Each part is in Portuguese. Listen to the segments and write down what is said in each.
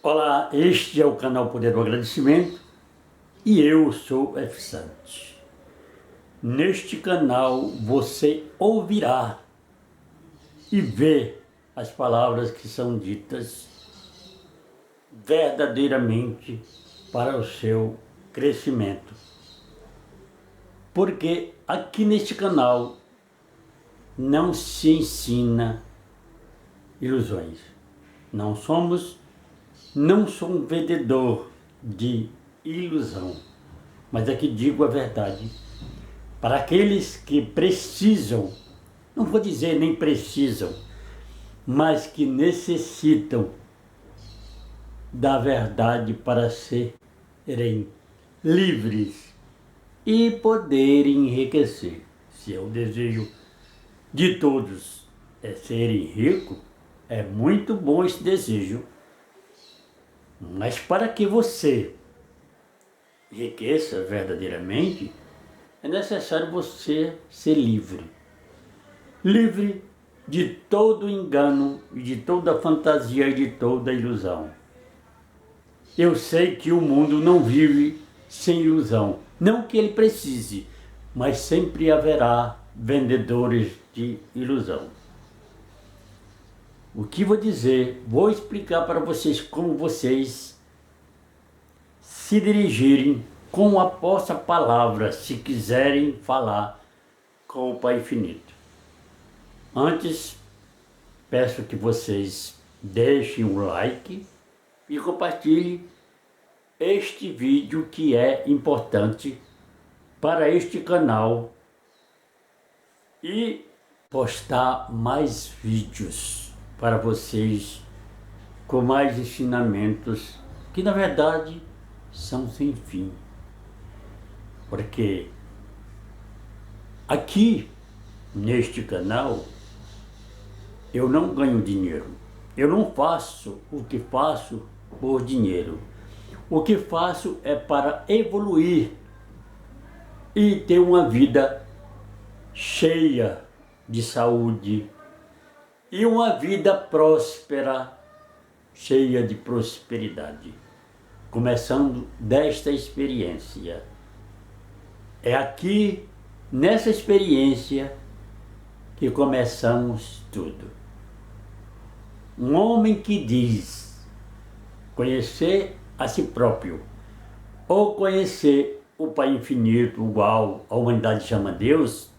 Olá, este é o canal Poder do Agradecimento e eu sou F. Santos. Neste canal você ouvirá e vê as palavras que são ditas verdadeiramente para o seu crescimento. Porque aqui neste canal não se ensina ilusões. Não sou um vendedor de ilusão, mas aqui digo a verdade. Para aqueles que precisam, não vou dizer nem precisam, mas que necessitam da verdade para serem livres e poderem enriquecer. Se é o desejo de todos é serem ricos, é muito bom esse desejo. Mas para que você enriqueça verdadeiramente, é necessário você ser livre. Livre de todo engano, e de toda fantasia e de toda ilusão. Eu sei que o mundo não vive sem ilusão. Não que ele precise, mas sempre haverá vendedores de ilusão. O que vou dizer, vou explicar para vocês como vocês se dirigirem com a vossa palavra, se quiserem falar com o Pai Infinito. Antes, peço que vocês deixem um like e compartilhem este vídeo que é importante para este canal e postar mais vídeos para vocês com mais ensinamentos que na verdade são sem fim. Porque aqui neste canal eu não ganho dinheiro. Eu não faço o que faço por dinheiro. O que faço é para evoluir e ter uma vida cheia de saúde e uma vida próspera, cheia de prosperidade. Começando desta experiência. É aqui, nessa experiência, que começamos tudo. Um homem que diz conhecer a si próprio, ou conhecer o Pai Infinito, igual a humanidade chama Deus,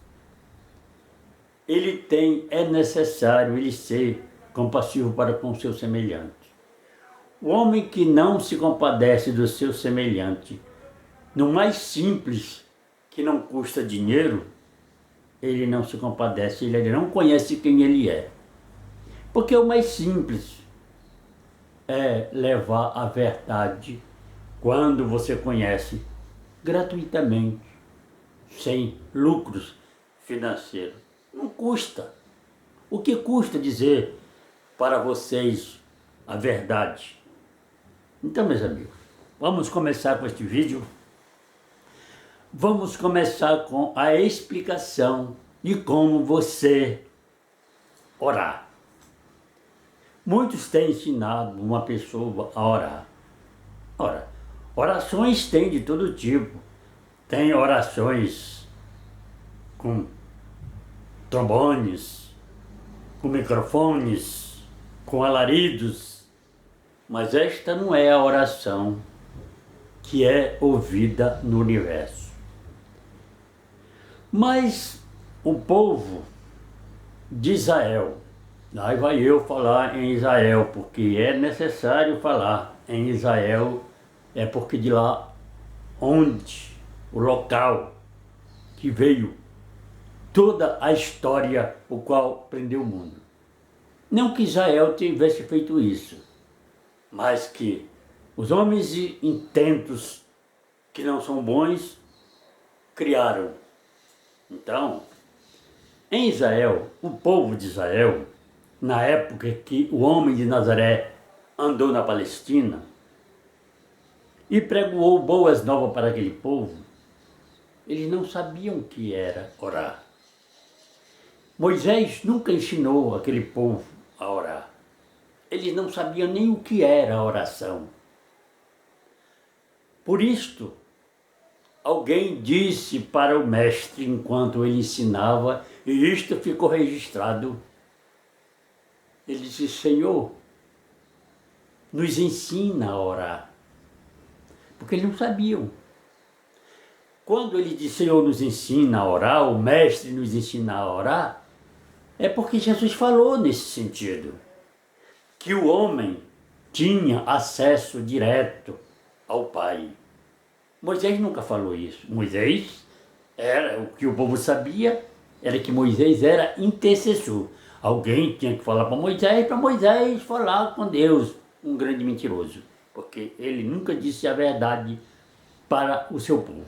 é necessário ele ser compassivo para com o seu semelhante. O homem que não se compadece do seu semelhante, no mais simples, que não custa dinheiro, ele não se compadece, ele não conhece quem ele é. Porque o mais simples é levar a verdade quando você conhece gratuitamente, sem lucros financeiros. Não custa. O que custa dizer para vocês a verdade? Então, meus amigos, vamos começar com este vídeo. Vamos começar com a explicação de como você orar. Muitos têm ensinado uma pessoa a orar. Ora, orações tem de todo tipo. Tem orações com trombones, com microfones, com alaridos, mas esta não é a oração que é ouvida no universo. Mas o povo de Israel, aí vai eu falar em Israel, porque é necessário falar em Israel, é porque de lá onde, o local que veio toda a história o qual prendeu o mundo. Não que Israel tivesse feito isso, mas que os homens intentos que não são bons criaram. Então, em Israel, o povo de Israel, na época que o homem de Nazaré andou na Palestina e pregoou boas novas para aquele povo, eles não sabiam o que era orar. Moisés nunca ensinou aquele povo a orar. eles não sabiam nem o que era a oração. Por isto, alguém disse para o mestre enquanto ele ensinava, e isto ficou registrado. Ele disse: Senhor, nos ensina a orar. Porque eles não sabiam. Quando ele disse: Senhor, nos ensina a orar, o mestre nos ensina a orar, é porque Jesus falou nesse sentido. Que o homem tinha acesso direto ao Pai. Moisés nunca falou isso. Moisés era, o que o povo sabia, era que Moisés era intercessor. Alguém tinha que falar para Moisés falar com Deus, um grande mentiroso. Porque ele nunca disse a verdade para o seu povo.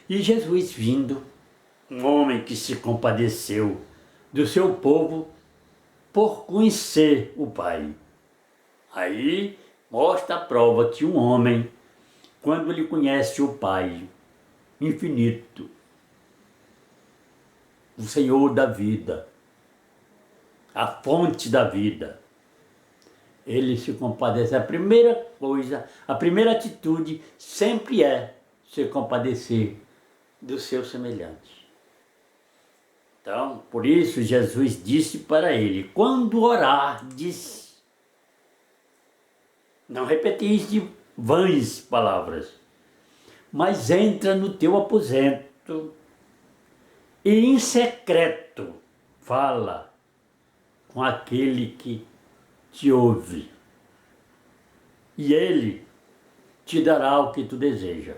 E Jesus vindo, um homem que se compadeceu do seu povo por conhecer o Pai. Aí mostra a prova que um homem, quando ele conhece o Pai infinito, o Senhor da vida, a fonte da vida, ele se compadece. A primeira coisa, a primeira atitude sempre é se compadecer do seu semelhante. Então, por isso Jesus disse para ele: quando orardes, não repetis de vãs palavras, mas entra no teu aposento e em secreto fala com aquele que te ouve, e ele te dará o que tu deseja.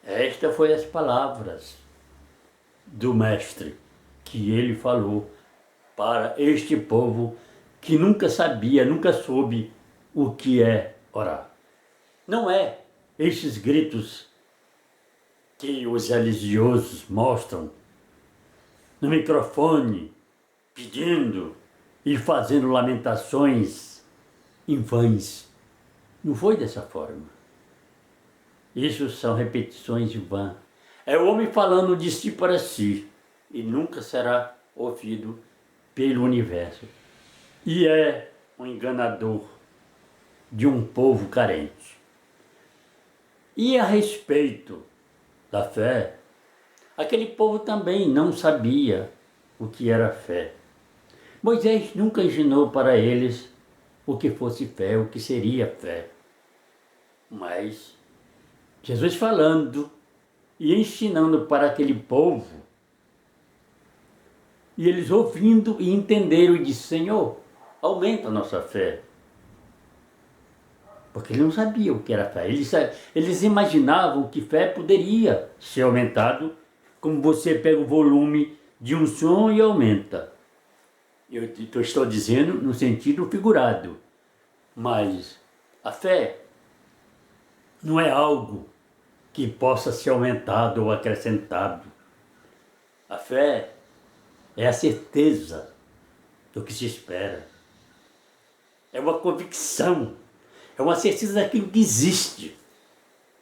Estas foram as palavras do mestre que ele falou para este povo que nunca sabia, nunca soube o que é orar. Não é estes gritos que os religiosos mostram no microfone, pedindo e fazendo lamentações em vãs. Não foi dessa forma. Isso são repetições de vã. É o homem falando de si para si e nunca será ouvido pelo universo. E é um enganador de um povo carente. E a respeito da fé, aquele povo também não sabia o que era fé. Moisés nunca ensinou para eles o que fosse fé, o que seria fé. Mas Jesus falando e ensinando para aquele povo, e eles ouvindo e entenderam, e disse: Senhor, aumenta a nossa fé. Porque eles não sabiam o que era fé. Eles imaginavam que fé poderia ser aumentado, como você pega o volume de um som e aumenta. Eu estou dizendo no sentido figurado. Mas a fé não é algo que possa ser aumentado ou acrescentado. A fé é a certeza do que se espera. É uma convicção. É uma certeza daquilo que existe.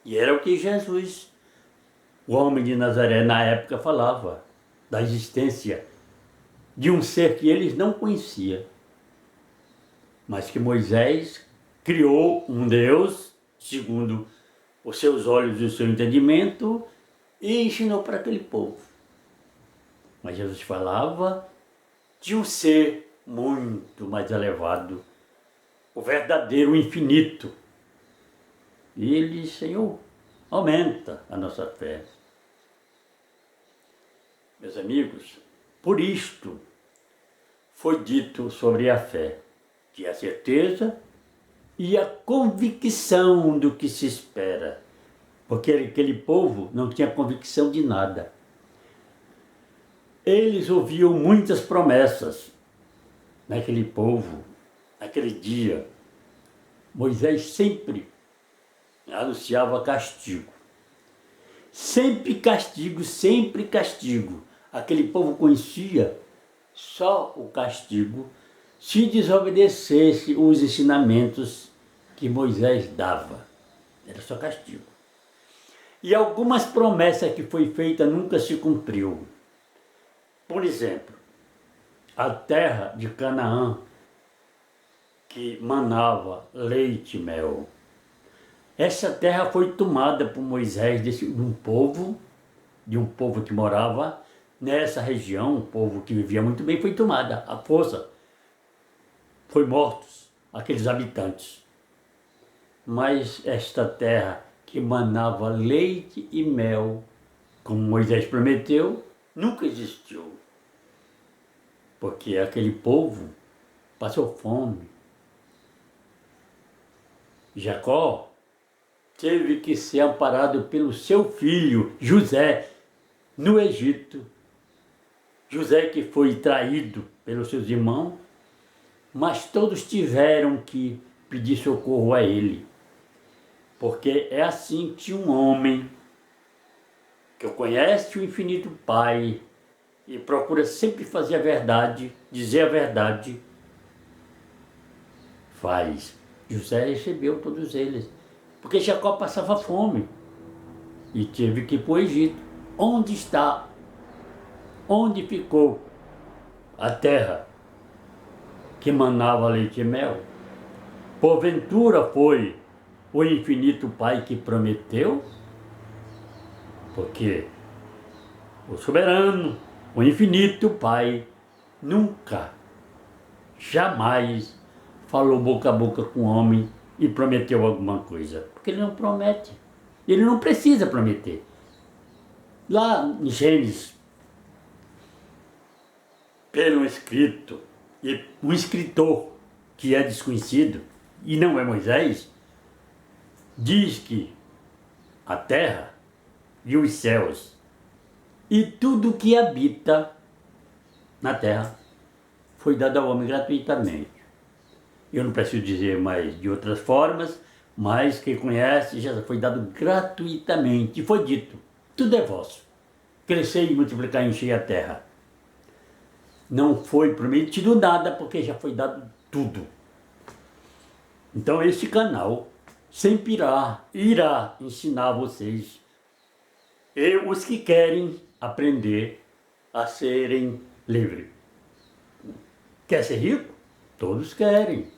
E era o que Jesus, o homem de Nazaré, na época falava, da existência de um ser que eles não conheciam. Mas que Moisés criou um Deus, segundo os seus olhos e o seu entendimento, e ensinou para aquele povo. Mas Jesus falava de um ser muito mais elevado, o verdadeiro infinito. E ele disse: Senhor, aumenta a nossa fé. Meus amigos, por isto foi dito sobre a fé, que é a certeza e a convicção do que se espera. Porque aquele povo não tinha convicção de nada. Eles ouviam muitas promessas naquele povo, naquele dia. Moisés sempre anunciava castigo. Sempre castigo, sempre castigo. Aquele povo conhecia só o castigo se desobedecesse os ensinamentos que Moisés dava. Era só castigo. E algumas promessas que foi feita nunca se cumpriu. Por exemplo, a terra de Canaã que manava leite e mel. Essa terra foi tomada por Moisés de um povo que morava nessa região, um povo que vivia muito bem, foi tomada à força. Foi mortos aqueles habitantes. Mas esta terra que manava leite e mel, como Moisés prometeu, nunca existiu. Porque aquele povo passou fome. Jacó teve que ser amparado pelo seu filho José no Egito. José que foi traído pelos seus irmãos, mas todos tiveram que pedir socorro a ele. Porque é assim que um homem que conhece o infinito Pai e procura sempre fazer a verdade, dizer a verdade, faz. José recebeu todos eles, porque Jacó passava fome e teve que ir para o Egito. Onde está? Onde ficou a terra que manava leite e mel? Porventura foi o infinito Pai que prometeu? Porque o soberano, o infinito Pai, nunca, jamais falou boca a boca com o homem e prometeu alguma coisa. Porque ele não promete. Ele não precisa prometer. Lá em Gênesis, pelo escrito, e um escritor que é desconhecido, e não é Moisés, diz que a terra e os céus e tudo que habita na terra foi dado ao homem gratuitamente. Eu não preciso dizer mais de outras formas, mas quem conhece já foi dado gratuitamente. E foi dito, tudo é vosso. Crescer e multiplicar e encher a terra. Não foi prometido nada, porque já foi dado tudo. Então este canal sempre irá ensinar vocês, e os que querem aprender a serem livres. Quer ser rico? Todos querem.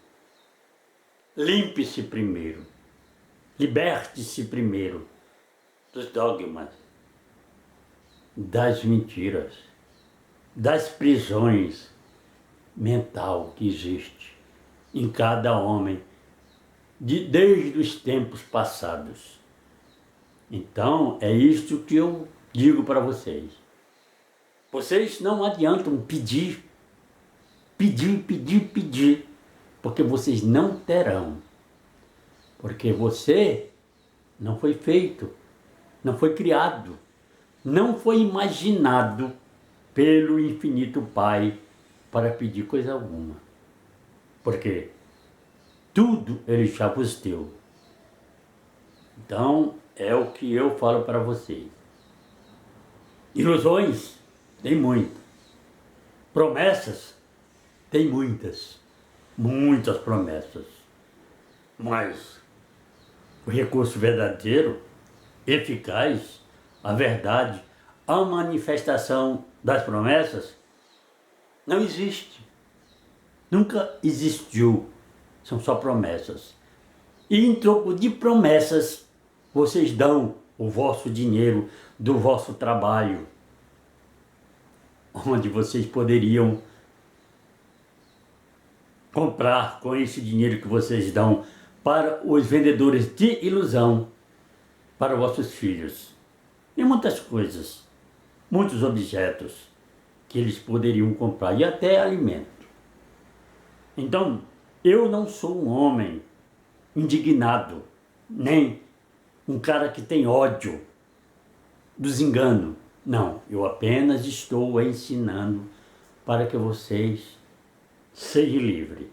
Limpe-se primeiro. Liberte-se primeiro dos dogmas, das mentiras, das prisões mental que existe em cada homem desde os tempos passados. Então é isto que eu digo para vocês. Vocês não adiantam pedir, porque vocês não terão. Porque você não foi feito, não foi criado, não foi imaginado pelo infinito Pai para pedir coisa alguma. Porque tudo Ele já vos deu. Então é o que eu falo para vocês. Ilusões? Tem muitas. Promessas? Tem muitas. Muitas promessas. Mas o recurso verdadeiro, eficaz, a verdade, a manifestação das promessas, não existe. Nunca existiu. São só promessas. E em troco de promessas, vocês dão o vosso dinheiro do vosso trabalho, onde vocês poderiam comprar com esse dinheiro que vocês dão para os vendedores de ilusão, para vossos filhos. E muitas coisas, muitos objetos que eles poderiam comprar e até alimento. Então, eu não sou um homem indignado, nem um cara que tem ódio dos enganos. Não, eu apenas estou ensinando para que vocês sejam livres.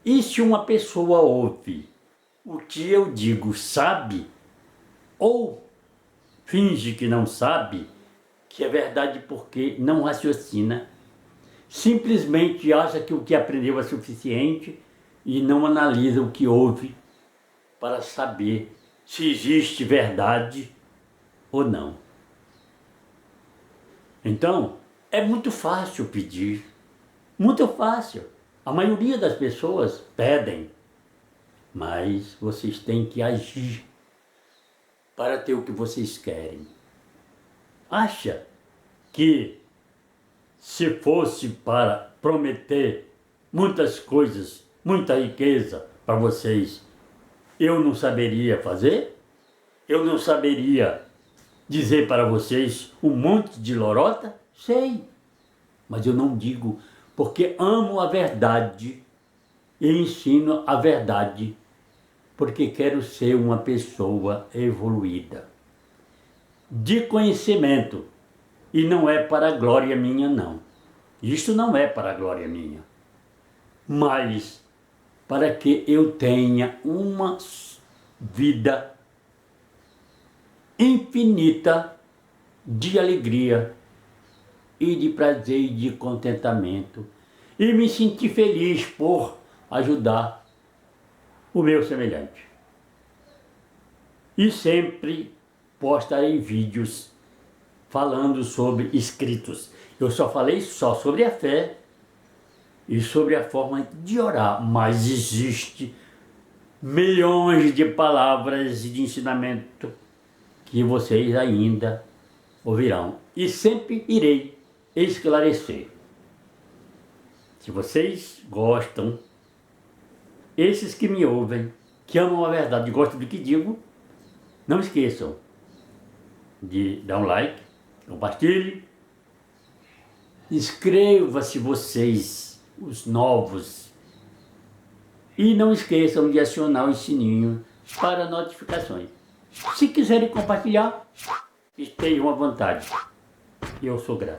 E se uma pessoa ouve o que eu digo, sabe, ou finge que não sabe, que é verdade porque não raciocina, simplesmente acha que o que aprendeu é suficiente e não analisa o que ouve para saber se existe verdade ou não. Então, é muito fácil pedir, muito fácil. A maioria das pessoas pedem, mas vocês têm que agir para ter o que vocês querem. Acha que se fosse para prometer muitas coisas, muita riqueza para vocês, eu não saberia fazer? Eu não saberia dizer para vocês um monte de lorota? Sei, mas eu não digo porque amo a verdade e ensino a verdade, porque quero ser uma pessoa evoluída, de conhecimento, e não é para a glória minha, não. Isto não é para a glória minha, mas para que eu tenha uma vida infinita de alegria e de prazer e de contentamento, e me sentir feliz por ajudar o meu semelhante. E sempre postarei vídeos falando sobre escritos. Eu só falei sobre a fé e sobre a forma de orar, mas existe milhões de palavras e de ensinamento que vocês ainda ouvirão. E sempre irei esclarecer. Se vocês gostam, esses que me ouvem, que amam a verdade e gostam do que digo, não esqueçam de dar um like, compartilhe, inscreva-se vocês, os novos, e não esqueçam de acionar o sininho para notificações. Se quiserem compartilhar, estejam à vontade. Eu sou grato.